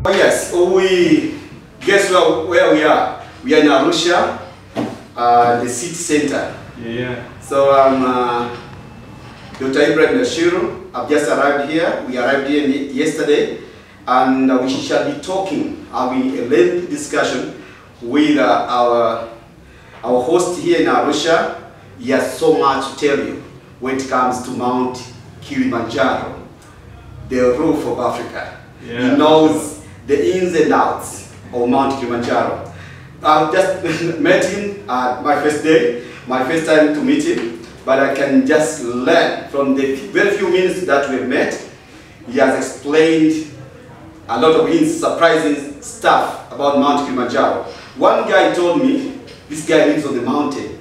Oh yes, we guess where we are. We are in Arusha, the city center. Yeah. So Dr. Ibrahim Nashiru, I've just arrived here. We arrived here yesterday, and we shall be talking, having a lengthy discussion with our host here in Arusha. He has so much to tell you when it comes to Mount Kilimanjaro, the roof of Africa. Yeah. He knows the ins and outs of Mount Kilimanjaro. I've just met him my first day, my first time to meet him, but I can just learn from the very few minutes that we've met. He has explained a lot of surprising stuff about Mount Kilimanjaro. One guy told me, this guy lives on the mountain.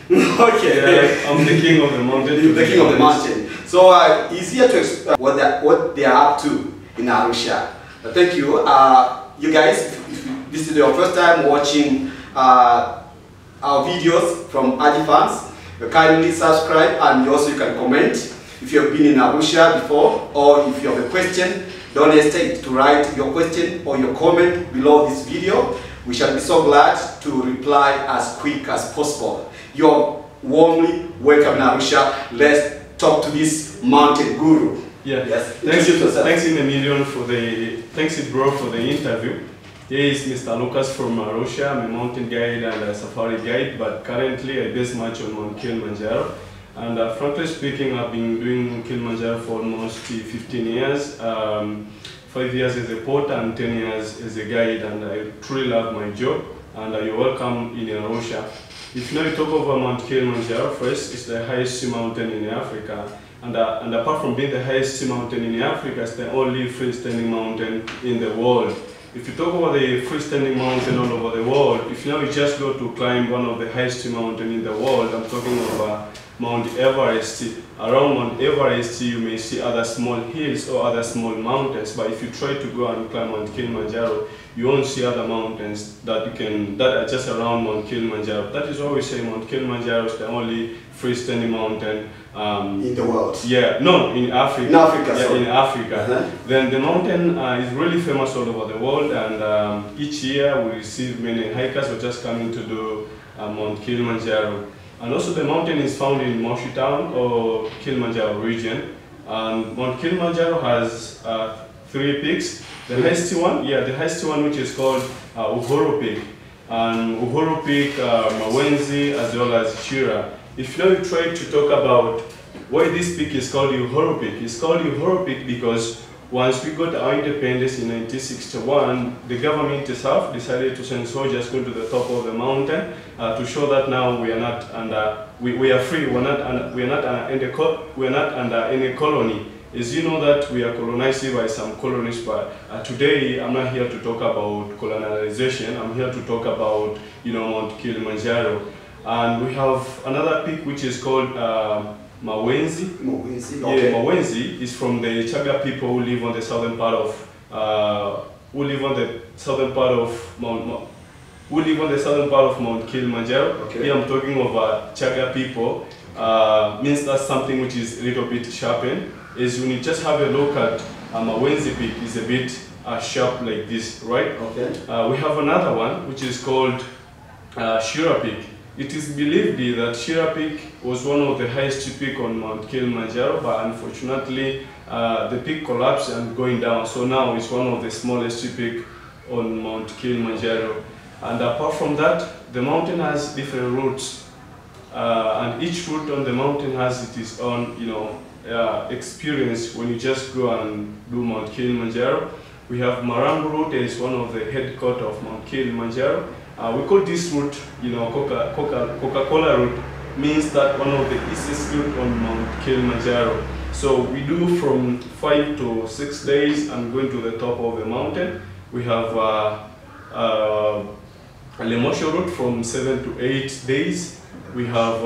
Okay. Yeah, I'm the king of the mountain. He's the king of the mountain. So he's here to explain what they are up to in Arusha. Thank you. You guys, if this is your first time watching our videos from aje-farms, kindly subscribe, and also you can comment if you have been in Arusha before, or if you have a question, don't hesitate to write your question or your comment below this video. We shall be so glad to reply as quick as possible. You're warmly welcome in Arusha. Let's talk to this mountain guru. Yeah. Yes. Thanks in a million for the bro for the interview. Here is Mr. Lucas from Arusha. I'm a mountain guide and a safari guide, but currently I base much on Mount Kilimanjaro. And frankly speaking, I've been doing Kilimanjaro for almost 15 years. 5 years as a porter and 10 years as a guide, and I truly love my job. And you're welcome in Arusha. If now you talk about Mount Kilimanjaro, first, it's the highest mountain in Africa. And apart from being the highest mountain in Africa, it's the only freestanding mountain in the world. If you talk about the freestanding mountain all over the world, if now you just go to climb one of the highest mountains in the world, I'm talking about Mount Everest. Around Mount Everest, you may see other small hills or other small mountains, but if you try to go and climb Mount Kilimanjaro, you won't see other mountains that are just around Mount Kilimanjaro. That is why we say Mount Kilimanjaro is the only freestanding mountain in the world. Yeah, no, in Africa. In Africa, yeah, sorry. in Africa. Then the mountain is really famous all over the world, and each year we receive many hikers who are just coming to do Mount Kilimanjaro. And also the mountain is found in Moshi Town or Kilimanjaro region. And Mount Kilimanjaro has 3 peaks. The highest one, which is called Uhuru Peak. And Uhuru Peak, Mawenzi, as well as Shira. If now you try to talk about why this peak is called Uhuru Peak, it's called Uhuru Peak because once we got our independence in 1961, the government itself decided to send soldiers going to the top of the mountain to show that now we are not under, we are free. We are not under any colony. As you know that we are colonized by some colonies, but today I'm not here to talk about colonization. I'm here to talk about Mount Kilimanjaro, and we have another peak which is called Mawenzi. Mawenzi, okay. Yeah, Mawenzi is from the Chaga people who live on the southern part of Mount Kilimanjaro. Okay. Here I'm talking of Chaga people. Means that's something which is a little bit sharpened. Is when you just have a look at Mawenzi peak, is a bit sharp like this, right? Okay. We have another one which is called Shira Peak. It is believed that Shira Peak was one of the highest peaks on Mount Kilimanjaro, but unfortunately the peak collapsed and going down. So now it's one of the smallest peaks on Mount Kilimanjaro. And apart from that, the mountain has different routes, and each route on the mountain has its own, experience when you just go and do Mount Kilimanjaro. We have Marambo route is one of the headquarters of Mount Kilimanjaro. We call this route, Coca-Cola route, means that one of the easiest route on Mount Kilimanjaro. So we do from 5 to 6 days and going to the top of the mountain. We have Lemosho route from 7 to 8 days. We have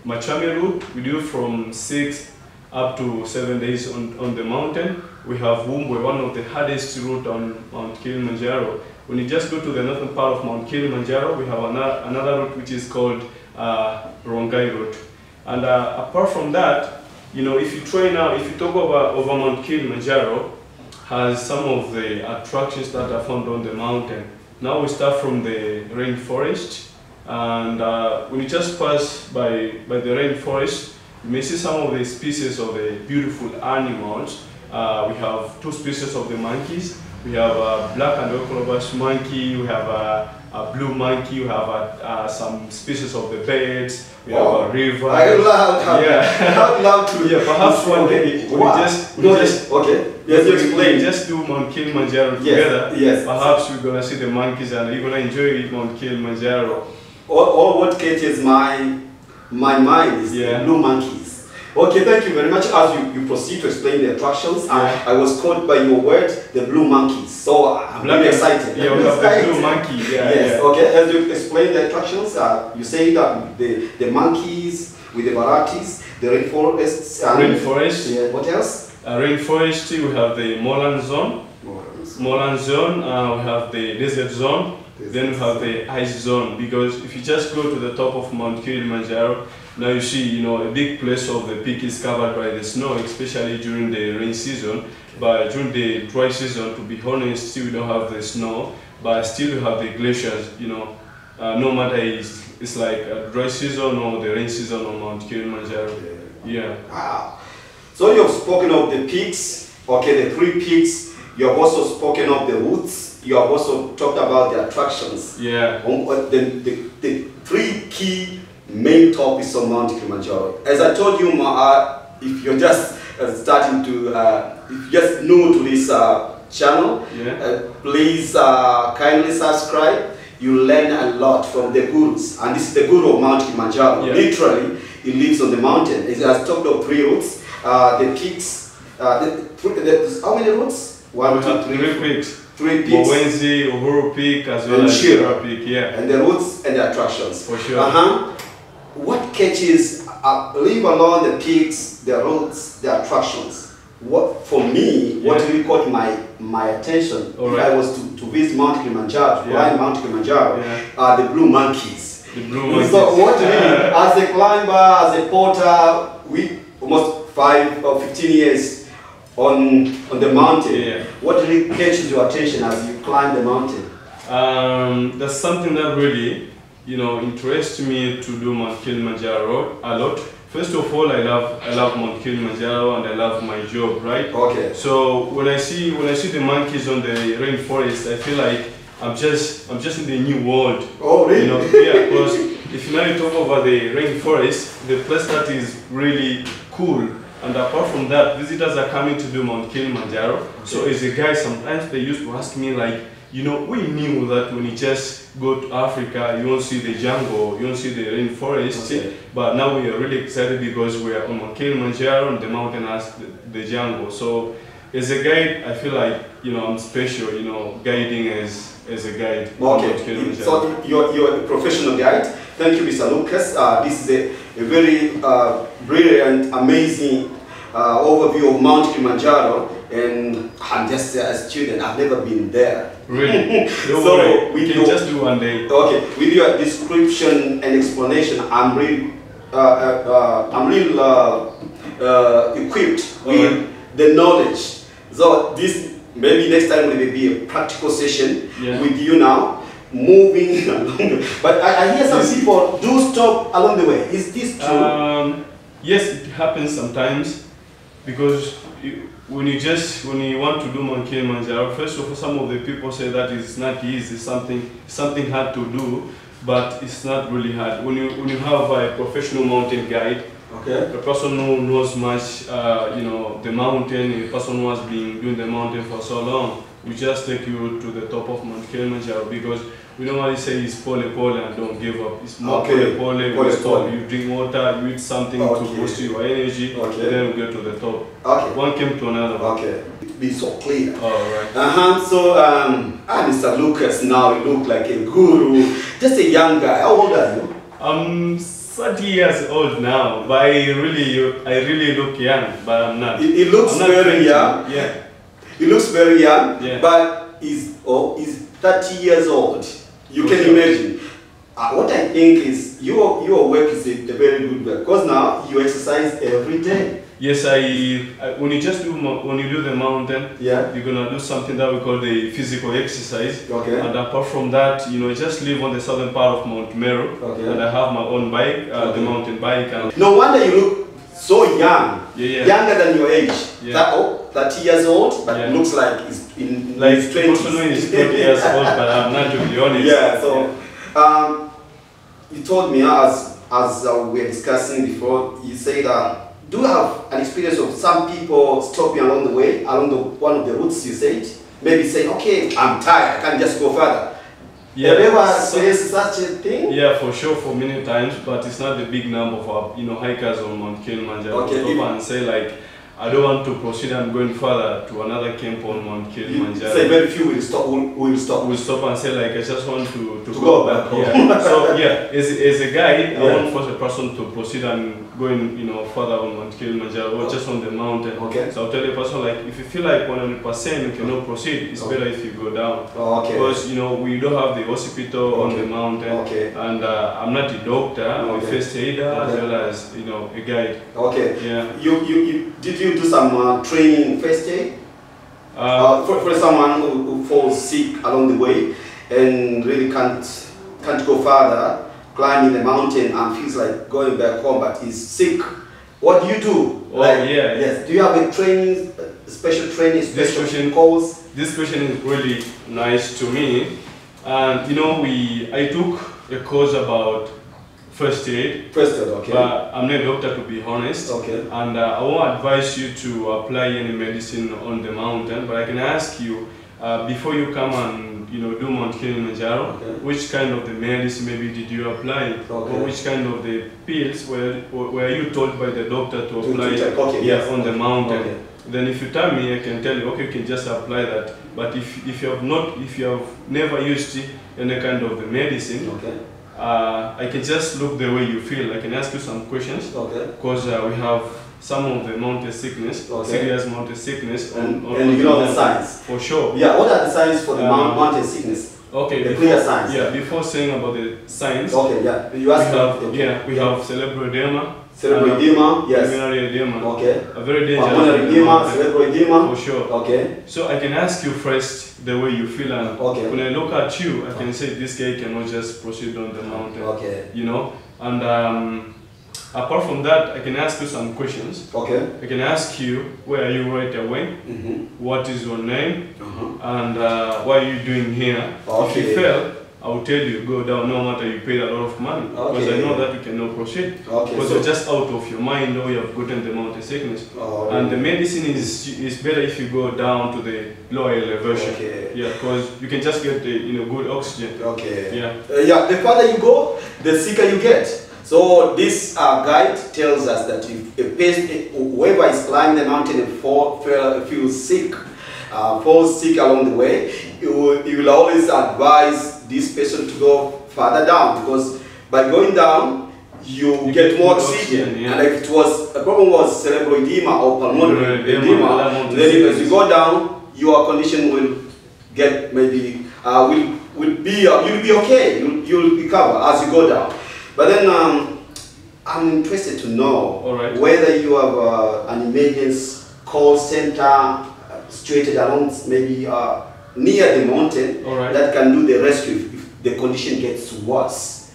Machame route, we do from 6 up to 7 days on the mountain. We have Wumbwe, one of the hardest route on Mount Kilimanjaro. When you just go to the northern part of Mount Kilimanjaro, we have another route which is called Rongai route. And apart from that, if you talk over Mount Kilimanjaro, has some of the attractions that are found on the mountain. Now we start from the rainforest, and when you just pass by the rainforest, you may see some of the species of the beautiful animals. We have 2 species of the monkeys. We have a black and ochre monkey, we have a blue monkey, we have some species of the birds, we have a river. I love to. Yeah, perhaps one day we just do Mount Kilimanjaro together. Yes. Perhaps we're gonna see the monkeys and you're gonna enjoy Mount Kilimanjaro. All what catches my mind is the blue monkeys. Okay, thank you very much. As you proceed to explain the attractions, I was caught by your word, the blue monkeys. So I'm really excited. Yeah, we have the blue monkey. Yes. Okay. As you explain the attractions, you say that the monkeys with the varieties, the rainforests. Rainforest. Yeah. What else? Rainforest. We have the moorland zone. Moorland zone. We have the desert zone. Then we have the ice zone. Because if you just go to the top of Mount Kilimanjaro, now you see, a big place of the peak is covered by the snow, especially during the rain season. But during the dry season, to be honest, still we don't have the snow, but still we have the glaciers. No matter it's like a dry season or the rain season on Mount Kilimanjaro. Yeah. Wow. So you've spoken of the peaks. Okay, the 3 peaks. You have also spoken of the routes. You have also talked about the attractions. Yeah. The 3 key main topics of Mount Kilimanjaro. As I told you, if you're just starting to, if you're just new to this channel, please kindly subscribe. You learn a lot from the gurus, and this is the guru of Mount Kilimanjaro. Yeah. Literally, he lives on the mountain. He has talked of 3 routes, the peaks. How many routes? 1, 2, 3 peaks. 3 peaks. Mwenzi, Uhuru Peak, as well as Shira Peak. Yeah. And the routes and the attractions. For sure. What catches, leave alone the peaks, the routes, the attractions. What for me, what really caught my attention if I was to visit Mount Kilimanjaro, to climb Mount Kilimanjaro, are the blue monkeys. The blue monkeys. So what really, as a climber, as a porter, we almost 5 or 15 years on the mountain. What really catches your attention as you climb the mountain? That's something that really interests me to do Mount Kilimanjaro a lot. First of all, I love Mount Kilimanjaro and I love my job, right? Okay. So when I see the monkeys on the rainforest, I feel like I'm just in the new world. Oh, really? Yeah, because if now you talk about the rainforest, the place that is really cool. And apart from that, visitors are coming to do Mount Kilimanjaro. Okay. So as a guy, sometimes they used to ask me like, we knew that when you just go to Africa, you won't see the jungle, you won't see the rainforest, but now we are really excited because we are on Mount Kilimanjaro and the mountain has the jungle. So as a guide, I feel like, I'm special, guiding as a guide. Okay, so you're a professional guide. Thank you, Mr. Lucas. This is a very brilliant, amazing overview of Mount Kilimanjaro. And I'm just a student, I've never been there. Really? So we can just do one day. Okay, with your description and explanation, I'm really equipped with the knowledge. So this maybe next time will be a practical session with you now, moving along. But I hear some people do stop along the way. Is this true? Yes, it happens sometimes because when you want to do Mount Kilimanjaro, first of all, some of the people say that it's not easy, something hard to do, but it's not really hard. When you have a professional mountain guide, the person who knows much, the mountain, the person who has been doing the mountain for so long, we just take you to the top of Mount Kilimanjaro because we normally say it's pole and don't give up. It's more pole, you drink water, you eat something to boost your energy, then we get to the top. One came to another. Okay, be so clear. Alright. So, Mr. Lucas, now you look like a guru, just a young guy. How old are you? I'm 30 years old now, but I really look young, but I'm not. It looks very young. Yeah. He looks very young, yeah. But he's 30 years old. You can imagine. What I think is your work is a very good work because now you exercise every day. Yes, when you do the mountain, Yeah. you're gonna do something that we call the physical exercise. Okay. And apart from that, you know, I just live on the southern part of Mount Meru, Okay. and I have my own bike, Okay. the mountain bike. And No wonder you look so young. Yeah. Younger than your age. Yeah. 30 years old, but Yeah. looks like he's in like his 20s. also know he's 20 years old, but I'm not, to be honest. Yeah, so you told me as we were discussing before, you said do you have an experience of some people stopping along the way, along one of the routes you said? Maybe saying, okay, I'm tired, I can't just go further. Yeah, have you ever experienced such a thing? Yeah, for sure, for many times, but it's not the big number for hikers on Mount Kilimanjaro. Okay. Stop and say like, I don't want to proceed. I'm going further to another camp on Mount Kilimanjaro. Say very few will stop. Will stop. We'll stop and say like, I just want to go back home. Yeah. So yeah, as a guide, Yeah. I won't force a person to proceed and going further on Mount Kilimanjaro or just on the mountain. Okay. So I'll tell the person like, if you feel like 100% you cannot proceed, it's better if you go down. Okay. Because we don't have the hospital on the mountain. Okay. And I'm not a doctor. I'm a first aider as well as a guide. Okay. Yeah. Did you do some training first aid? For someone who falls sick along the way and really can't go further, climbing the mountain and feels like going back home, but is sick. What do you do? Oh, yeah. Yes. Do you have a training, special training, special course? This question is really nice to me, and I took a course about first aid. First aid, okay. But I'm not a doctor, to be honest. Okay. And I won't advise you to apply any medicine on the mountain, but I can ask you, before you come and do Mount Kilimanjaro, okay, which kind of the medicine maybe did you apply, okay, or which kind of the pills were you told by the doctor to apply okay, yes, on the mountain? Okay. Then if you tell me, I can tell you, okay, you can just apply that. But if you have never used any kind of the medicine, okay, I can just look the way you feel. I can ask you some questions, okay, because we have some of the mountain sickness, okay, serious mountain sickness, and you know the signs. For sure. Yeah, what are the signs for the mountain sickness? Okay. The clear signs. Yeah, before saying about the signs. Okay, yeah. You asked we have cerebral edema. Cerebral edema, yes. Pulmonary edema. Okay. A very dangerous. Pulmonary edema, cerebral edema. For sure. Okay. So I can ask you first the way you feel, and when I look at you, I can say this guy cannot just proceed on the mountain. Okay. And apart from that, I can ask you some questions. Okay. I can ask you, where are you right away? What is your name? And what are you doing here? Okay. If you fail, I will tell you, go down, no matter you paid a lot of money. Because I know that you cannot proceed. Because you're just out of your mind, or you have gotten the mountain sickness. And the medicine is better if you go down to the lower elevation. Okay. Yeah, because you can just get the good oxygen. Okay. Yeah. The farther you go, the sicker you get. So this guide tells us that if whoever is climbing the mountain and feels sick, falls sick along the way, you will always advise this person to go further down, because by going down you get more oxygen. Yeah. And if a problem was cerebral edema or pulmonary edema, then as you go down, your condition will get maybe you'll be okay. You'll recover as you go down. But then I'm interested to know whether you have an emergency call center situated along maybe near the mountain that can do the rescue if the condition gets worse.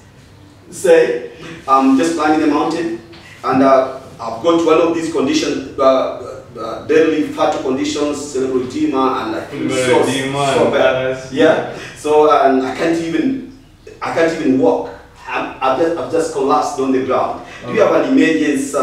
Say, I'm just climbing the mountain and I've got one of these conditions, deadly fatal conditions, cerebral edema, and I feel so bad. Yeah. So and I can't even walk. I've just collapsed on the ground. Do you have an emergency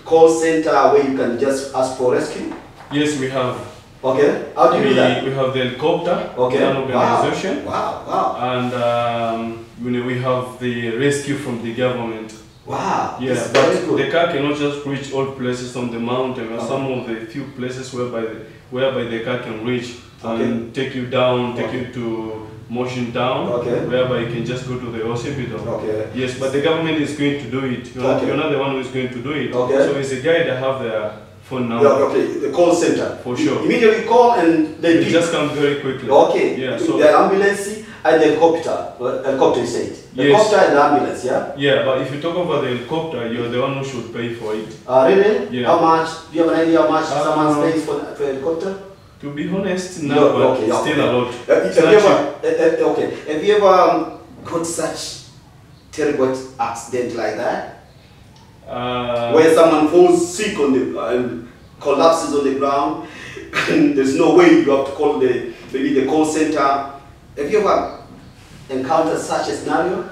call center where you can just ask for rescue? Yes, we have. Okay. How do you do that? We have the helicopter, an organization. Wow. And we have the rescue from the government. Wow. Yeah, but the car cannot just reach all places on the mountain. There are some of the few places whereby the car can reach and take you down, take you to motion down, whereby you can just go to the hospital. Yes, but the government is going to do it. You're not the one who is going to do it. So it's a guy that have their phone number. The call center. For sure. Immediately call and they just come very quickly. Okay. Yeah. So the ambulance And the helicopter you said. Yes. Helicopter and ambulance, yeah? Yeah, but if you talk about the helicopter, you're the one who should pay for it. Really? Yeah. How much? Do you have an idea how much someone pays for helicopter? To be honest, no, No, but okay, still a lot. Have you ever got such terrible accident like that? Where someone falls sick on the and collapses on the ground, and there's no way, you have to call maybe the call center. Have you ever encountered such a scenario?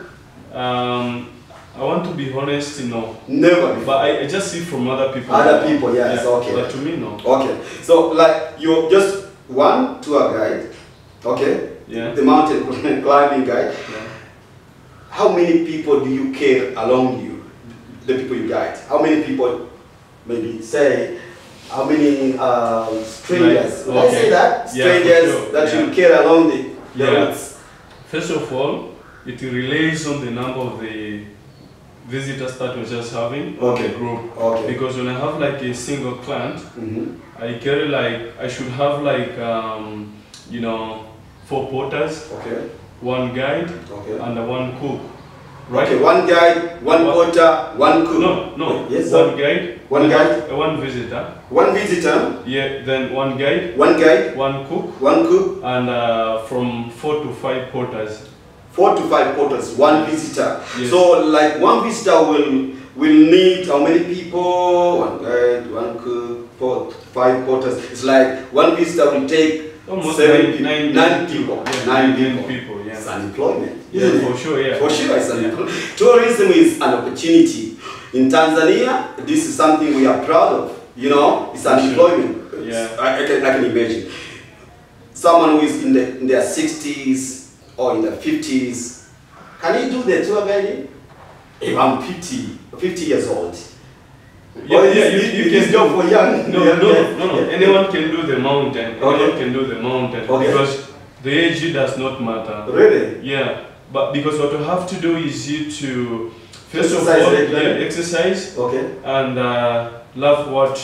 I want to be honest, no. Never before. But I just see from other people. Other people, yes, okay. But to me, no. Okay, so like you're just one tour guide, okay? Yeah. The mountain climbing guide. Yeah. How many people do you carry along you? The people you guide. How many people? Maybe say how many strangers? Would I say that? Strangers sure. that you carry along the routes. First of all, it relates on the number of the visitors that we're just having on the group. Okay. Because when I have like a single client, I carry like, I should have like, you know, 4 porters, one guide, and one cook. Right? Okay, one guide, one porter, one cook. No. Yes, one guide. One guide. One visitor. One visitor. Yeah, then one guide. One guide. One cook. One cook. And from 4 to 5 porters. 4 to 5 porters, one visitor. Yes. So like one visitor will need how many people? One guide, one cook, 4 to 5 porters. It's like one visitor will take almost 9 people. Yeah, 9 people. Yeah. It's unemployment. Yeah, for sure, yeah. For sure, it's unemployment. Tourism is an opportunity. In Tanzania, this is something we are proud of. You know, it's unemployment. Yeah. I can imagine. Someone who is in their 60s or in their 50s, can he do the tour guiding? If I'm 50 years old. Yeah, you can go for young. No. Anyone can do the mountain. Anyone can do the mountain because the age does not matter. Really? Yeah, but because what you have to do is you to first of Exercise all, regularly. exercise. Okay. And love what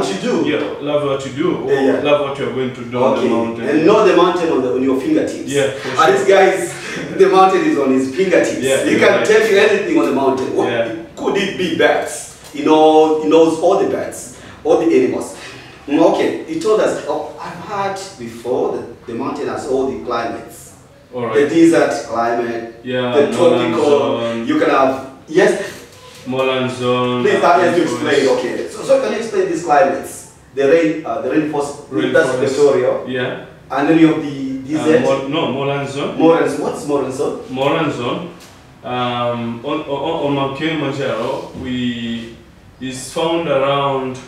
you do. Yeah, love what you do. Or love what you're going to do on the mountain. And know the mountain on your fingertips. Yeah, for sure. And this guy, the mountain is on his fingertips. Yeah, he can tell you anything on the mountain. What could it be? Birds. He knows all the birds, all the animals. Okay, he told us, I've heard before that the mountain has all the climates. All right. The desert climate, the tropical, you can have, Molan zone. Please let you explain, okay. So can you explain these climates? The rainforest, that's Equatorial. Yeah. And then you have the desert. Molan zone. What's Molan zone? Molan zone. On Mount Kilimanjaro, is found around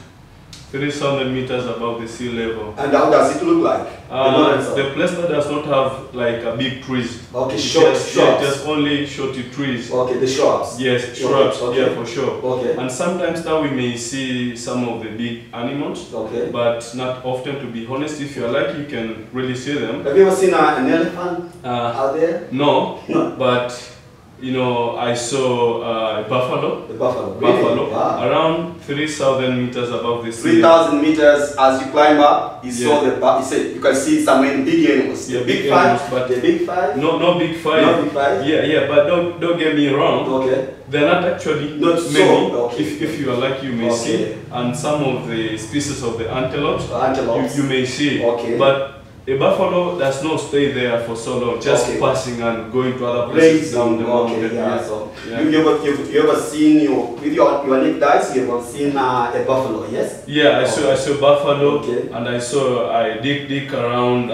3,000 meters above the sea level. And how does it look like? The place that does not have like a big trees. Okay, shrubs. Just only shorty trees. Okay, the shrubs. Yes, shrubs. Okay. Yeah, for sure. Okay. And sometimes now we may see some of the big animals. Okay. But not often, to be honest. If you're lucky, you can really see them. Have you ever seen an elephant out there? No. But you know, I saw a buffalo. The buffalo. Buffalo. Wow. Around 3,000 meters above the sea. 3,000 meters as you climb up, you saw he said you can see some big animals. Yeah, the big five. But the big five. No big five. Not big five. Yeah, but don't get me wrong. Okay. They're not actually not many. So. Okay. If you are lucky, you may see, and some of the species of the antelopes. You may see. Okay. But a buffalo does not stay there for so long, just passing and going to other places down the mountain. You ever seen with your naked eyes? You ever seen a buffalo? Yes. Yeah, I saw buffalo, and I dig around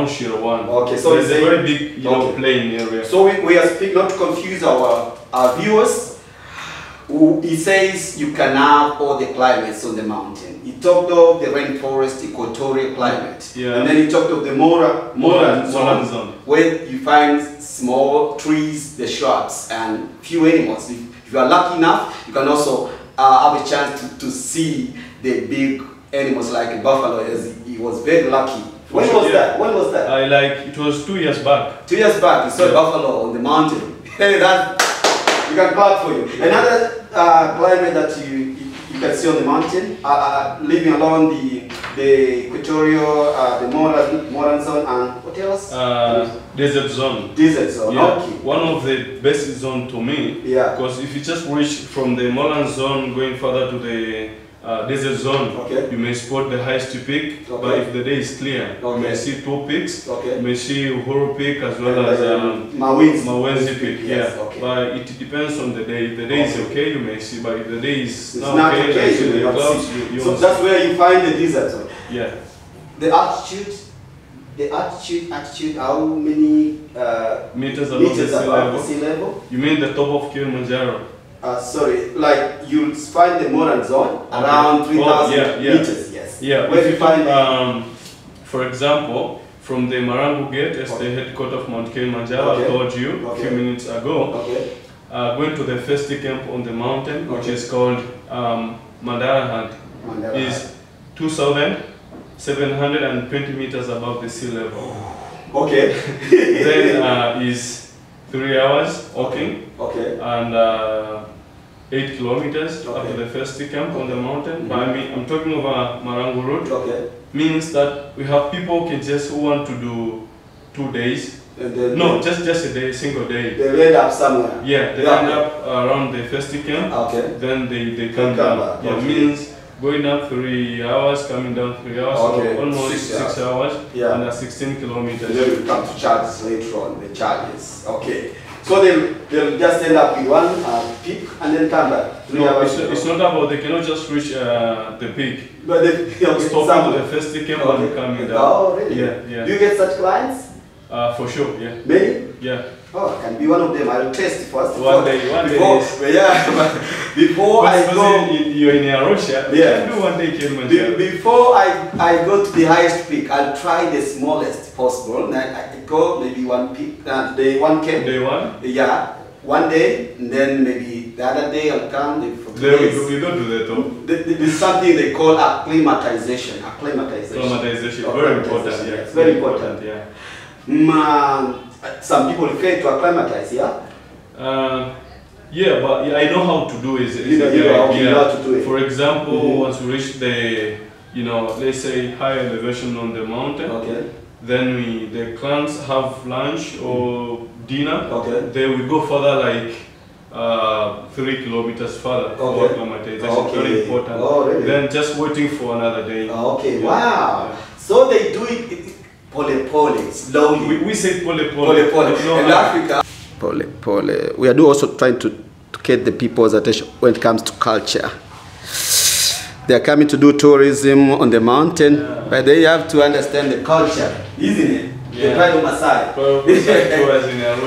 Shirawan. Okay, so it's a very big plain area. So we are speaking not to confuse our viewers. He says you can have all the climates on the mountain. He talked of the rainforest, equatorial climate. Yeah. And then he talked of the Moran zone, where you find small trees, the shrubs, and few animals. If you are lucky enough, you can also have a chance to see the big animals like a buffalo, as he was very lucky. When was that? It was 2 years back. 2 years back, you saw a buffalo on the mountain. Hey, you can clap for you. Another climate that you can see on the mountain, leaving along the equatorial, the moran zone, and what else? Desert zone. Desert zone, yeah. okay. One of the best zone to me, yeah. Because if you just reach from the moran zone going further to the desert zone, okay. you may spot the highest peak, okay. but if the day is clear, okay. you may see 2 peaks, okay. you may see Uhuru Peak as well as Mawenzi Peak, yes. yeah. Okay. But it depends on the day. If the day is okay, you may see, but if the day is not okay, you see the clouds, you so that's where you find the desert zone. Yeah. The altitude, how many meters above sea level? You mean the top of Kilimanjaro? Sorry, like you find the moran zone around 3,000 meters, yes. Yeah, where you find for example, from the Marangu Gate, as the headquarters of Mount Kilimanjaro, okay. I told you a few minutes ago, okay. Going to the first camp on the mountain, which is called Mandara is 2,720 meters above the sea level. Okay. Then is 3 hours walking, okay. and 8 kilometers up to the first camp on the mountain. But I'm talking about Marangu route. Okay. Means that we have people who want to do 2 days. No, just a day, single day. They end up somewhere. Yeah, they end up around the first camp. Okay. Then they come down. Yeah, means going up 3 hours, coming down 3 hours, okay. so almost 6 hours, yeah. and 16 kilometers. Then we come to charges later on, the charges. Okay. So they'll just end up with one peak and then come back. It's not about, they cannot just reach the peak. But they stop at the first camp and coming down. Oh, really? Yeah, yeah. Do you get such clients? For sure, yeah. Many? Yeah. Oh, I can be one of them. I'll test first. One day. Before I go, you're in Arusha. Yeah. You can do one day Kilimanjaro. Before I go to the highest peak, I'll try the smallest possible. I go maybe one peak, day one camp. Day one. Yeah. One day, and then maybe the other day I'll come. We don't do that though. There's something they call acclimatization. Acclimatization. Very important. Yeah. It's very important. Yeah. Some people fail to acclimatize, yeah? Yeah, but I know how to do it. You know how to do it. For example, once we reach the, let's say high elevation on the mountain, okay. Then the clans have lunch or dinner. Okay. Then we go further like 3 kilometers further for acclimatization. Okay. Very important. Oh, really? Then just waiting for another day. Okay, yeah. Wow. Yeah. So they do it pole, slowly. We say pole. In Africa. Pole. We are also trying to get the people's attention when it comes to culture. They are coming to do tourism on the mountain, but they have to understand the culture, isn't it? Yeah. The pride of Masai.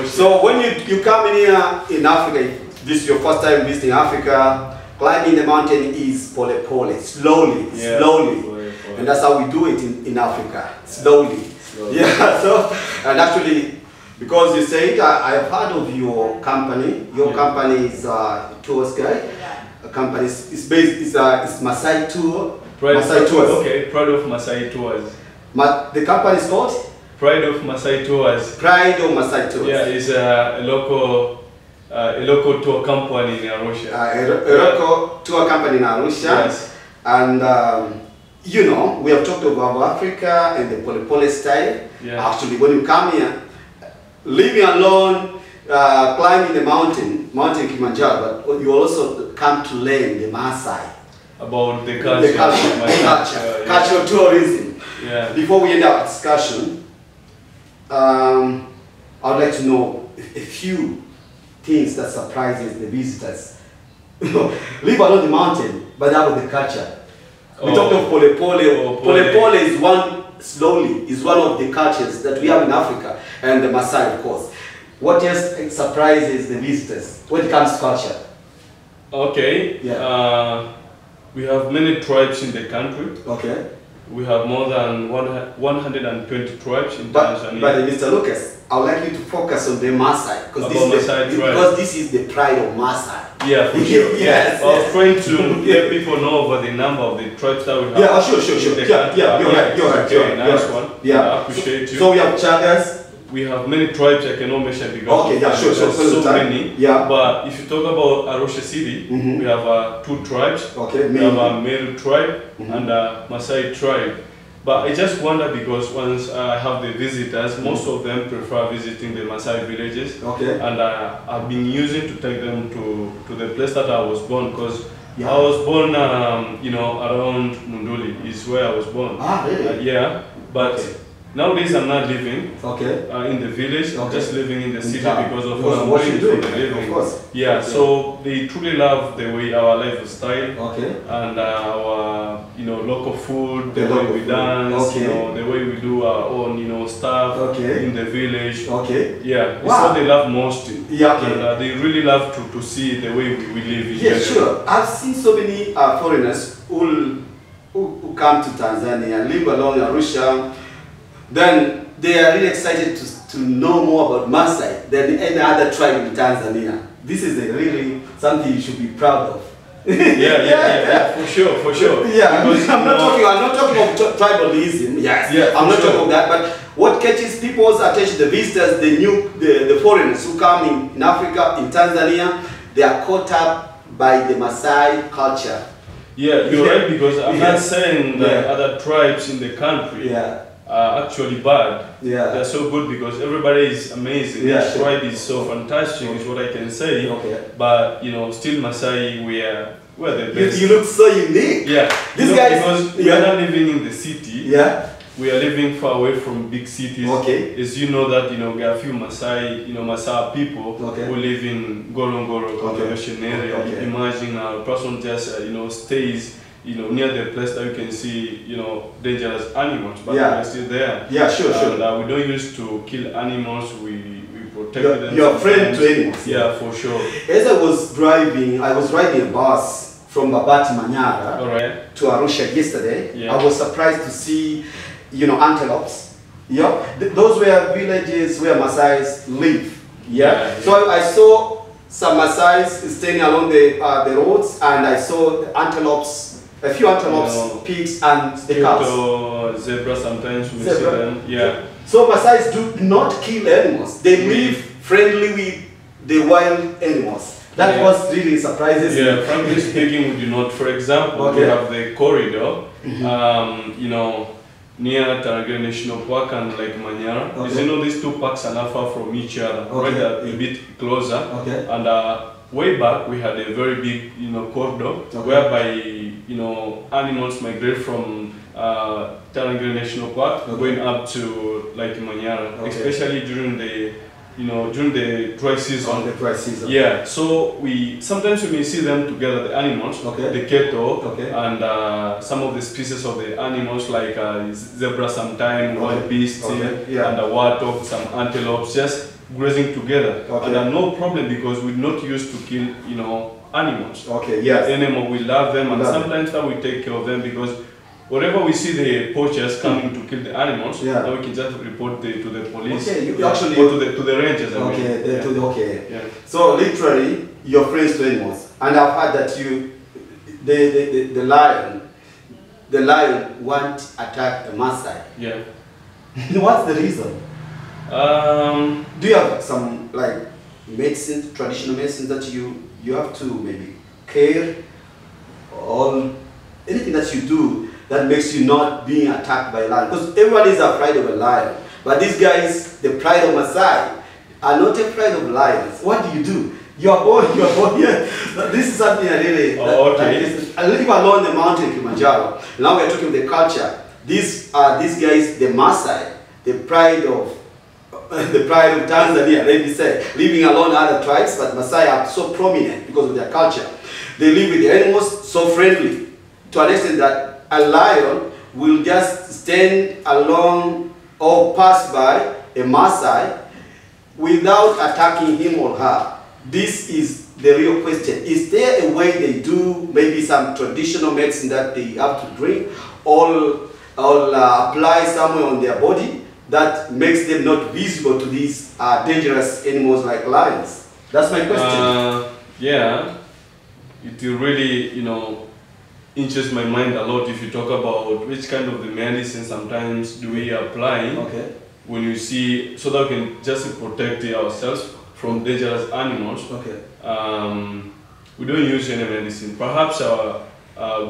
So when you come in here in Africa, if this is your first time visiting Africa, climbing the mountain is pole, slowly. And that's how we do it in Africa, slowly. Yeah, so, and actually, because you said, I have heard of your company. Your company is a tours guide. A company is based, it's Masai Tour. Masai Tours. Okay, Pride of Masai Tours. The company is called? Pride of Masai Tours. Pride of Masai Tours. Yeah, it's a local tour company in Arusha. A local tour company in Arusha. Yes. And we have talked about Africa and the pole style. Yeah. Actually, when you come here, living alone, climbing the mountain Kilimanjaro, but you also come to learn the Maasai. About the culture. Cultural tourism. Yeah. Before we end our discussion, I would like to know a few things that surprises the visitors. Live along the mountain, but out of the culture. We talked of pole. Pole is one of the cultures that we have in Africa, and the Maasai, of course. What else surprises the visitors when it comes to culture? Okay. Yeah. We have many tribes in the country. Okay. We have more than 120 tribes in Tanzania. But Mr. Lucas, I would like you to focus on the Maasai, because this is the pride of Maasai. Yeah, for sure. Yes. I was trying to let people know about the number of the tribes that we have. Yeah, sure. You're right. Okay, nice one. Yeah. I appreciate you. So we have Chagas, we have many tribes I cannot mention because okay, yeah, sure, so many. Yeah. But if you talk about Arusha City, we have 2 tribes. Okay, we have a Meru tribe and a Maasai tribe. But I just wonder because once I have the visitors, most of them prefer visiting the Maasai villages. Okay. And I've been using to take them to the place that I was born because yeah. I was born, you know, around Munduli is where I was born. Ah, really? Yeah, but nowadays I'm not living in the village. I'm just living in the city because of what I'm doing for the living. Of course. Yeah, so they truly love the way our lifestyle and our local food, the way we dance, the way we do our own stuff in the village. Yeah, it's what they love most. Yeah, and they really love to see the way we live in yeah, sure. I've seen so many foreigners who come to Tanzania, live along Arusha. Then they are really excited to know more about Maasai than any other tribe in Tanzania. This is really something you should be proud of. yeah, for sure. Yeah, because I'm not talking about tribalism. Yes, I'm not talking about that. But what catches people's attention, the visitors, the foreigners who come in Africa, in Tanzania, they are caught up by the Maasai culture. Yeah, you're right, because I'm not saying that other tribes in the country are actually bad. Yeah. They're so good because everybody is amazing. Each tribe is so fantastic, is what I can say. But still Maasai, we're the best. You look so unique. Yeah. These guys, because we are not living in the city. Yeah. We are living far away from big cities. As you know that there are a few Maasai, Maasai people who live in Ngorongoro, the ocean area. Imagine a person just stays near the place that you can see, dangerous animals, but they're still there. Yeah, sure. And we don't used to kill animals. We protect them. You're a friend to animals. Yeah, for sure. As I was riding a bus from Babati Manyara to Arusha yesterday. I was surprised to see, antelopes. Those were villages where Maasais live. So I saw some Maasais standing along the roads, and I saw the antelopes. A few antelopes, pigs, and the cows. Zebra, sometimes we see them. Yeah. So Maasais do not kill animals. They live friendly with the wild animals. That was really surprising. Yeah, frankly speaking, we do not. For example, we have the corridor, near Tarangire National Park and Lake Manyara. As you know, these two parks are not far from each other, right a bit closer. And way back, we had a very big, corridor whereby, animals migrate from Tarangire National Park going up to Lake Manyara, especially during the, during the dry season. Yeah. So sometimes we may see them together, the animals, the cattle, and some of the species of the animals like zebra, sometimes wild beasts, and the warthog, some antelopes, just grazing together, and no problem because we're not used to kill, animals. Animal, we love them, and sometimes that we take care of them because whenever we see the poachers coming to kill the animals, now we can just report to the police. You actually or to the rangers. So literally, you're friends to animals, and I've heard that the lion won't attack a Maasai. Yeah. What's the reason? Do you have some medicine, traditional medicine that you have to maybe care, or anything that you do that makes you not being attacked by a lion? Because everyone is afraid of a lion, but these guys, the pride of Maasai, are not afraid of lions. What do? You are born here. This is something I really. I live along the mountain Kilimanjaro. Now we are talking the culture. These guys, the Maasai, the pride of Tanzania, let me say, living along other tribes, but Maasai are so prominent because of their culture. They live with the animals so friendly, to an extent that a lion will just stand along or pass by a Maasai without attacking him or her. This is the real question. Is there a way they do maybe some traditional medicine that they have to drink or apply somewhere on their body that makes them not visible to these dangerous animals like lions? That's my question. Yeah, it will really, interests my mind a lot if you talk about which kind of the medicine sometimes do we apply. when you see, so that we can just protect ourselves from dangerous animals. We don't use any medicine. Perhaps our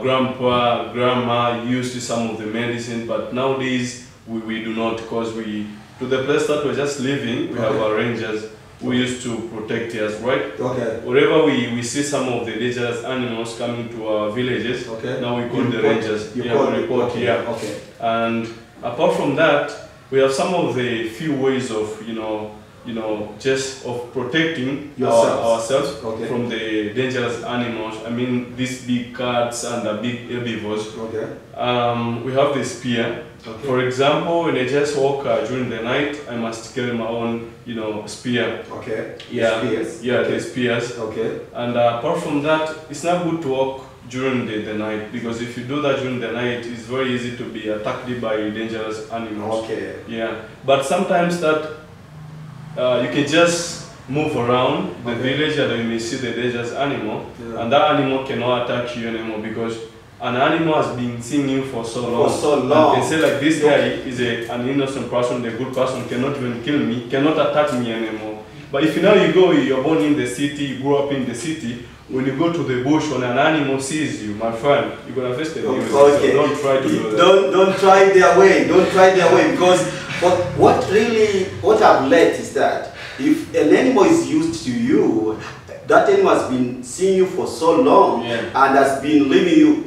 grandpa, grandma used some of the medicine, but nowadays we do not, because to the place that we're just living, we have our rangers who used to protect us, right? Wherever we see some of the dangerous animals coming to our villages, now we call the rangers. We report here. And apart from that, we have some of the few ways of, just of protecting ourselves from the dangerous animals. I mean, these big cats and the big herbivores. We have the spear. For example, when I just walk during the night, I must carry my own, spear. The spears. And apart from that, it's not good to walk during the night, because if you do that during the night, it's very easy to be attacked by dangerous animals. But sometimes that you can just move around the village and you may see the dangerous animal, and that animal cannot attack you anymore, because an animal has been seeing you for so long. And can say like, this guy is an innocent person, a good person, cannot even kill me, cannot attack me anymore. But if now you're born in the city, you grew up in the city, when you go to the bush, when an animal sees you, my friend, you're gonna face the news. So don't try to do that. Don't try their way. Don't try their way, because what I've learned is that if an animal is used to you, that animal has been seeing you for so long and has been living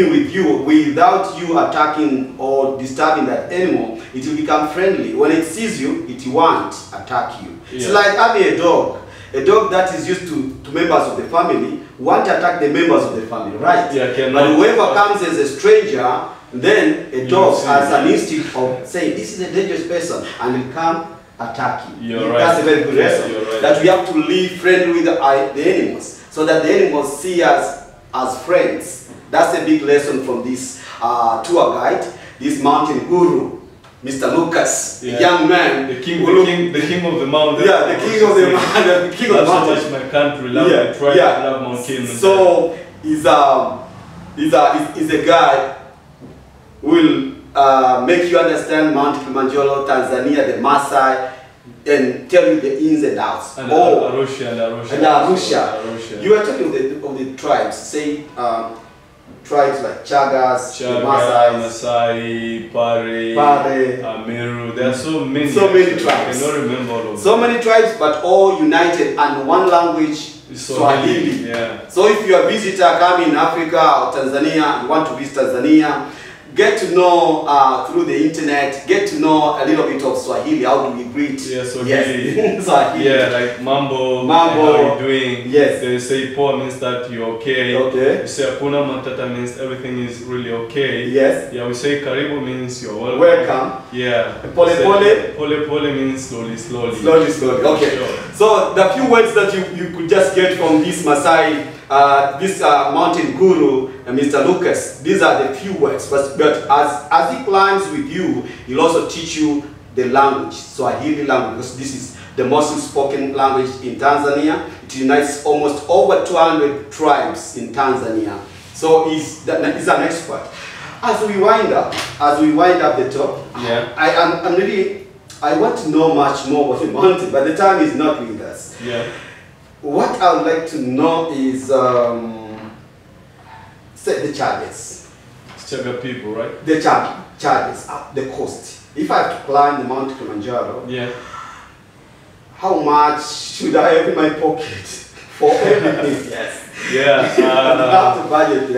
with you without you attacking or disturbing that animal, it will become friendly. When it sees you, it won't attack you. It's like having a dog. A dog that is used to members of the family won't attack the members of the family, right? But whoever comes as a stranger, then a dog has an instinct of saying, this is a dangerous person, and will come attack you. That's a very good lesson. That we have to live friendly with the animals, so that the animals see us as friends. That's a big lesson from this tour guide, this mountain guru, Mr. Lucas, a young man, the king of the mountain. The king of the mountain. The king of the mountain. So much my country love. I try to love Mount Kilimanjaro. So he's a guy who will make you understand Mount Kilimanjaro, Tanzania, the Masai, and tell you the ins and outs. And Arusha. You were talking of the tribes. Say tribes like Chagas, Masai, Pare, Meru. There are so many tribes. I cannot remember all of them. So many tribes, but all united and one language, Swahili. So if you're a visitor coming in Africa or Tanzania, you want to visit Tanzania, get to know through the internet, get to know a little bit of Swahili. How do we greet? Swahili. Swahili. Like mambo, how are you doing? They say poa means that you're okay. You say apuna matata means everything is really okay. We say karibu means you're welcome. Pole pole means slowly. Slowly. So the few words that you could just get from this Masai, this mountain guru, Mr. Lucas, these are the few words, but as he climbs with you, he'll also teach you the language, Swahili language, because this is the most spoken language in Tanzania. It unites almost over 200 tribes in Tanzania. So he's an expert. As we wind up the talk, I want to know much more about the mountain, but the time is not with us. What I would like to know is the charges. Chaga people, right? The charges, the cost. If I have to climb the Mount Kilimanjaro, how much should I have in my pocket for everything? I have to budget,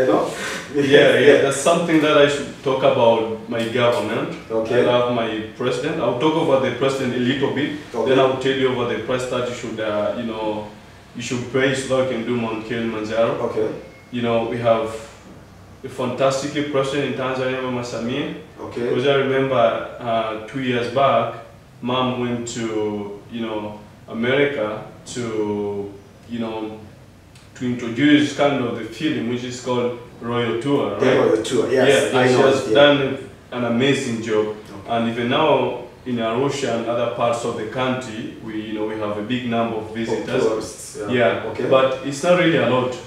that's something that I should talk about my government. I have my president. I'll talk about the president a little bit. Then I'll tell you about the price that you should, you should pay so that you can do Mount Kilimanjaro. We have a fantastic president in Tanzania, Mama Samia. Because I remember 2 years back, Mom went to America to to introduce kind of the film which is called Royal Tour, right? Royal Tour, yes. She has done an amazing job, and even now in Arusha and other parts of the country, we have a big number of visitors. Of tourists, but it's not really a lot.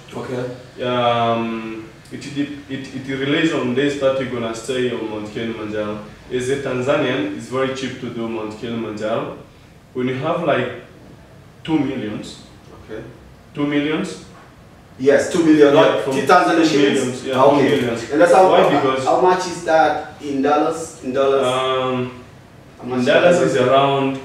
it relates on days that you're gonna stay on Mount Kilimanjaro. As a Tanzanian, it's very cheap to do Mount Kilimanjaro. When you have like 2 millions, okay, 2 millions. Yes, 2 million. Yeah, from 2,000 shillings. Millions, yeah, Okay. 2 millions. And that's Why? Because how much is that in dollars? In dollars. In dollars is around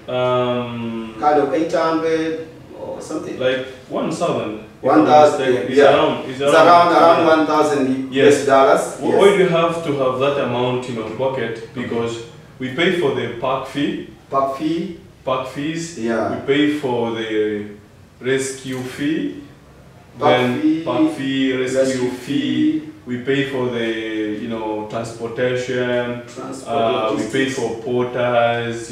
kind of 800 or something. like 1,000. 1,000. Yeah. It's around 1,000 yes. US dollars. Yes. Why do you have to have that amount in your pocket? Because we pay for the park fee. Park fee. Park fees. Yeah. We pay for the rescue fee. Park fee, rescue fee. We pay for the transportation. We pay for porters,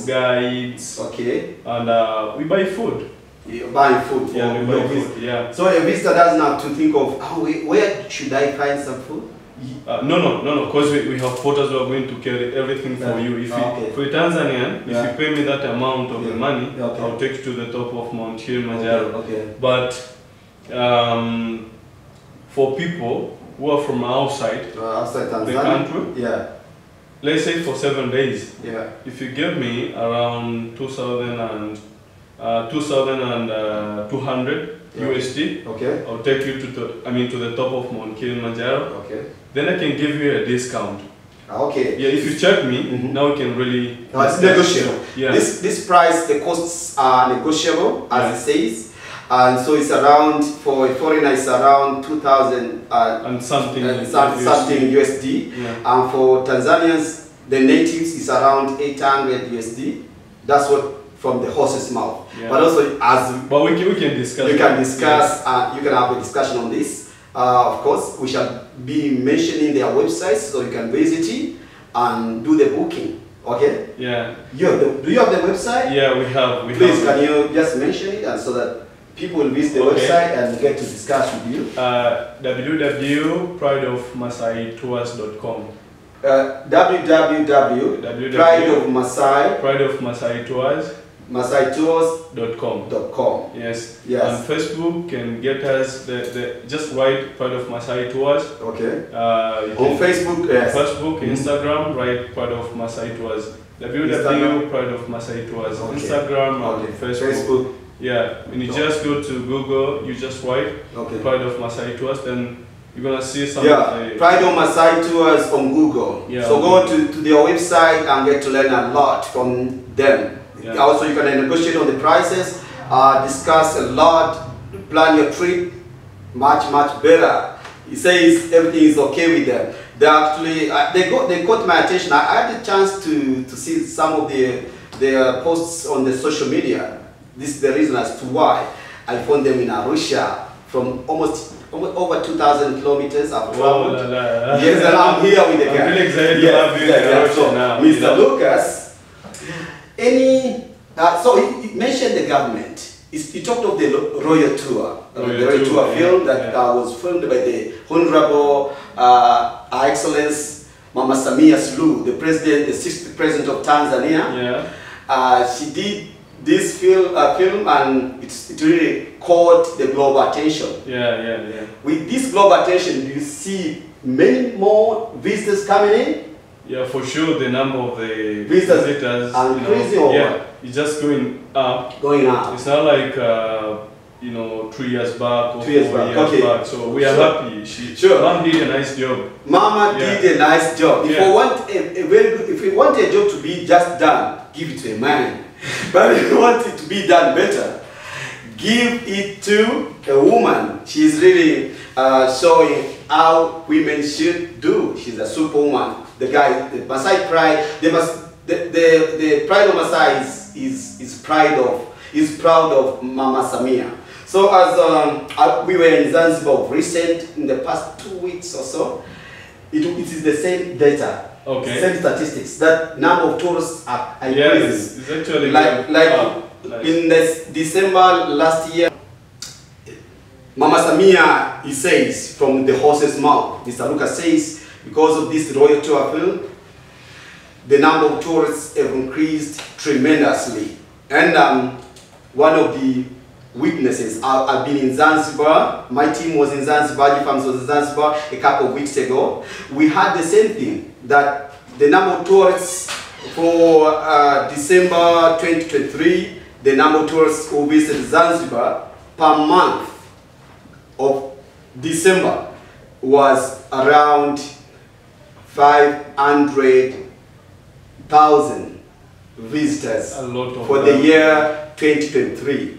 guides. Okay. And we buy food. You buy food for we buy food. Yeah. So a visitor doesn't have to think of where should I find some food? No. Because we have porters who are going to carry everything for you. If for Tanzanian, if you pay me that amount of the money, I'll take you to the top of Mount Kilimanjaro. Okay. But for people who are from outside Tanzania, the country, let's say for 7 days, if you give me around 2,200 USD, I'll take you to the top of Mount Kilimanjaro. Then I can give you a discount. Yeah, if you check me, now we can really. It's negotiable. Yeah. This price, the costs are negotiable, as it says. And so it's around, for a foreigner, it's around 2,000 and something USD. Yeah. And for Tanzanians, the natives, is around 800 USD. That's what from the horse's mouth. Yeah. But also, but we can discuss. You can discuss. You can have a discussion on this. Of course, we shall be mentioning their websites, so you can visit it and do the booking. Okay. Yeah. Do you have the website? Yeah, we have. Please, can you just mention it, and so that people will visit the website and get to discuss with you? www.prideofmasai.tours.com. www.prideofmasai.tours.com. Yes. On Facebook can get us just write Pride of Masai Tours. Okay. On Facebook, yes. Facebook, Instagram, write Pride of Masai Tours. www.Pride of Masai Tours. Instagram and Facebook. Yeah, when you just go to Google, you just write Pride of Masai Tours, then you're gonna see some. Yeah, Pride of Masai Tours on Google. Yeah, so go to their website and get to learn a lot from them. Yeah. Also, you can negotiate on the prices, discuss a lot, plan your trip much better. He says everything is okay with them. They actually they caught my attention. I had the chance to see some of their posts on the social media. This is the reason as to why I found them in Arusha from almost over 2,000 kilometers I've traveled. Yes, and I'm here with the guy. I'm really excited to have you in Arusha now. Mr. Lucas, so he mentioned the government. He talked of the Royal Tour, the Royal Tour film that was filmed by the Honorable Her Excellence Mama Samia Suluhu, the 6th President of Tanzania. She did this film and it really caught the global attention. With this global attention, do you see many more visitors coming in? Yeah, for sure. The number of the visitors are increasing. It's just going up. It's not like 3 years back or 4 years back. So we are happy. Mom did a nice job. Mama did a nice job. If you want a job to be just done, give it to a man. But if you want it to be done better, give it to a woman. She's really showing how women should do. She's a superwoman. The Maasai pride, the pride of Maasai is proud of Mama Samia. So as we were in Zanzibar in the past 2 weeks or so, it is the same data. Same statistics. That number of tourists are increasing. It's actually like in December last year, Mama Samia, he says from the horse's mouth, Mr. Lucas says, because of this Royal Tour film, the number of tourists have increased tremendously. And one of the witnesses. I've been in Zanzibar. My team was in Zanzibar. aje-farms was in Zanzibar a couple of weeks ago. We had the same thing, that the number of tourists for December 2023, the number of tourists who visited Zanzibar per month of December was around 500,000 visitors for the year 2023.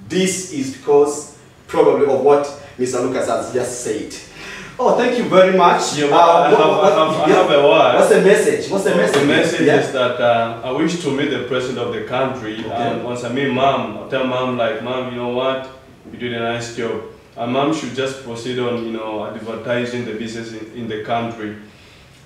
This is because probably of what Mr. Lucas has just said. Oh, thank you very much. Yeah, I have a word. What's the message? What's the message? The message is that I wish to meet the president of the country. And once I meet Mom, I'll tell Mom, like, Mom, you know what? You did a nice job. And Mom should just proceed on, you know, advertising the business in the country.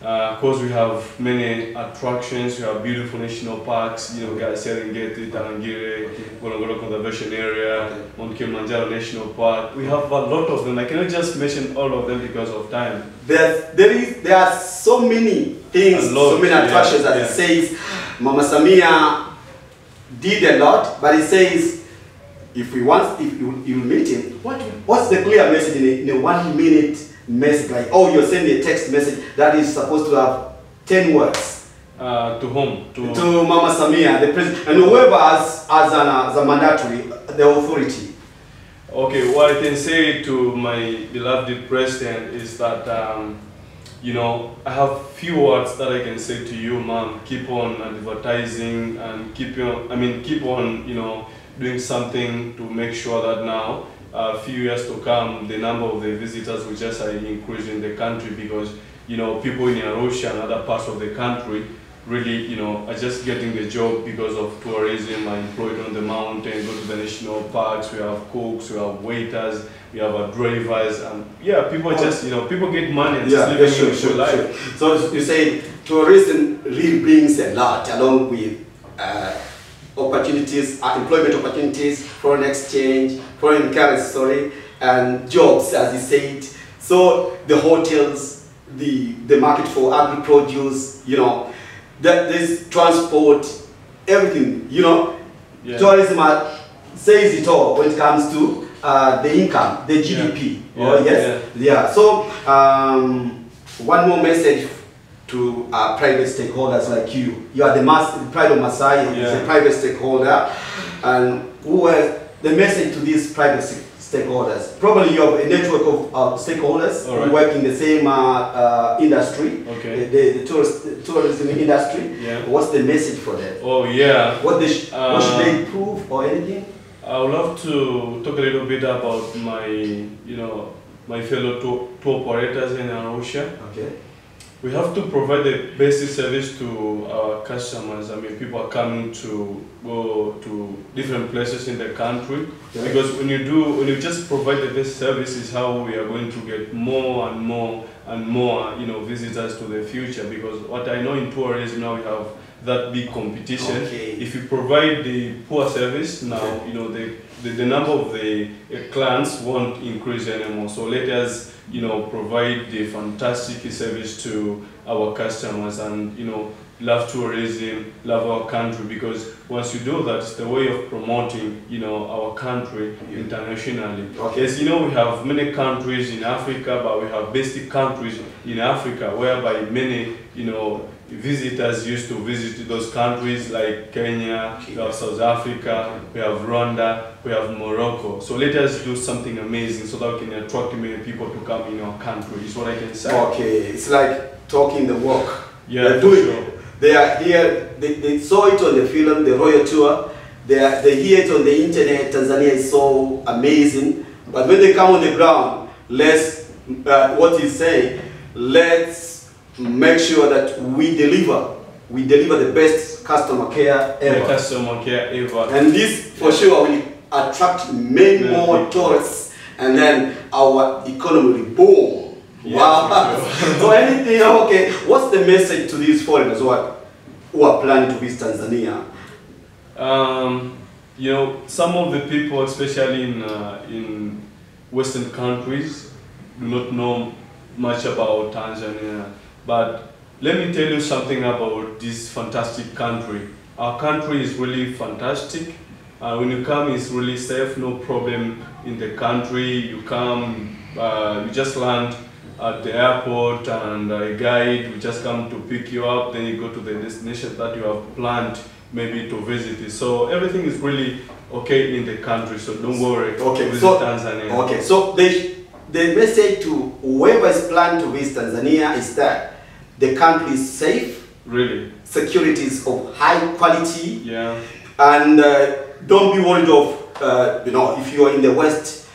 Of course, we have many attractions. We have beautiful national parks, you know, Serengeti, Tarangire, Ngorongoro Conservation Area, MT.KILIMANJARO National Park. We have a lot of them. I cannot just mention all of them because of time. There are so many things, so many attractions that it says. Mama Samia did a lot, but it says if you meet him, what's the clear message in a 1 minute message? Like, oh, you're sending a text message that is supposed to have 10 words. To whom? To Mama Samia, the president, and whoever as a mandatory, the authority. Okay, what I can say to my beloved president is that, you know, I have few words that I can say to you, Mom. Keep on advertising and keep on, you know, doing something to make sure that now, a few years to come, the number of the visitors will just increase in the country, because, you know, people in Arusha and other parts of the country really, you know, are just getting the job because of tourism, are employed on the mountain, go to the national parks, we have cooks, we have waiters, we have drivers, and yeah, people just, you know, people get money and just living a good life. So you say tourism really brings a lot, along with opportunities, employment opportunities, foreign exchange, foreign currency, and jobs, as you said. So the hotels, the market for agri-produce, you know, this transport, everything, you know, tourism says it all when it comes to the income, the GDP. So one more message to private stakeholders like you. You are the pride of Masai, is a private stakeholder, and who are the message to these private stakeholders? Probably you have a network of stakeholders who work in the same industry, the tourism industry. What's the message for them? What should they improve or anything? I would love to talk a little bit about my, you know, my fellow tour operators in Arusha. We have to provide the basic service to our customers. I mean, people are coming to go to different places in the country, because when you just provide the best service is how we are going to get more and more and more, you know, visitors to the future. Because what I know in tourism now, we have that big competition. If you provide the poor service now, you know, the number of the clients won't increase anymore. So let us, you know, provide the fantastic service to our customers, and, you know, love tourism, love our country, because once you do that, it's the way of promoting, you know, our country internationally. As you know, we have many countries in Africa, but we have basic countries in Africa whereby many, you know, visitors used to visit those countries, like Kenya, we have South Africa, we have Rwanda, we have Morocco. So let us do something amazing so that we can attract many people to come in our country, is what I can say. It's like talking the walk. They're doing it. They are here, they saw it on the film, the Royal Tour. They hear it on the internet. Tanzania is so amazing. But when they come on the ground, what he's saying, let's make sure that we deliver the best customer care ever. And this for sure will attract many more tourists, and then our economy will boom. Wow. So anything, what's the message to these foreigners who are planning to visit Tanzania? You know, some of the people, especially in Western countries, do not know much about Tanzania. But let me tell you something about this fantastic country. Our country is really fantastic. When you come, it's really safe, no problem in the country. You come, you just land at the airport, and a guide will just come to pick you up. Then you go to the destination that you have planned maybe to visit it. So everything is really okay in the country. So don't worry. Okay, visit so Tanzania. Okay, so the message to whoever is planning to visit Tanzania is that the country is safe. Really. Security is of high quality. Yeah. And don't be worried of, you know, if you are in the west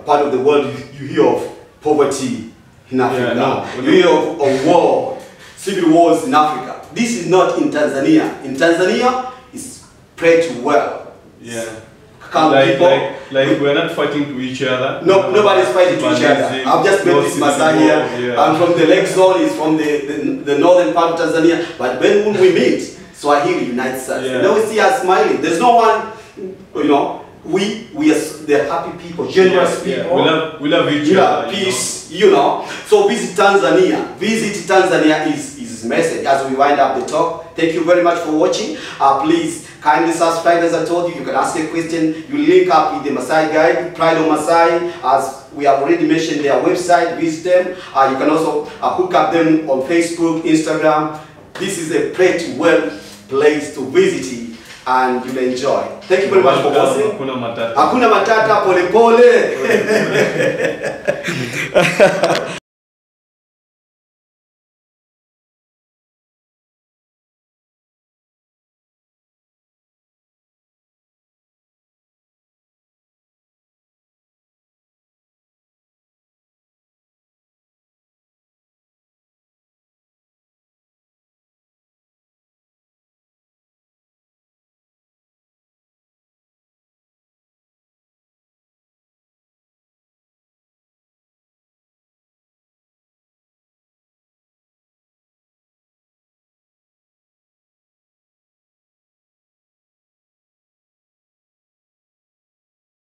part of the world, you hear of poverty in Africa. Yeah, you hear of war, civil wars in Africa. This is not in Tanzania. In Tanzania, it's pretty well. Yeah. Like we're not fighting to each other. No, nobody's fighting to each other. I've just met this Masai here. I'm from the lake zone. He's from the northern part of Tanzania. But when we meet, Swahili unites us. Yeah. Then we see us smiling. There's no one, you know, we are the happy people, generous people. We love each other. Peace, you know. So visit Tanzania. Visit Tanzania is his message as we wind up the talk. Thank you very much for watching. Please kindly subscribe. As I told you, you can ask a question. You link up with the Masai Guide, Pride of Masai, as we have already mentioned their website. Visit them. You can also hook up them on Facebook, Instagram. This is a pretty well place to visit and you'll enjoy. Thank you very much for watching. Hakuna matata, pole pole.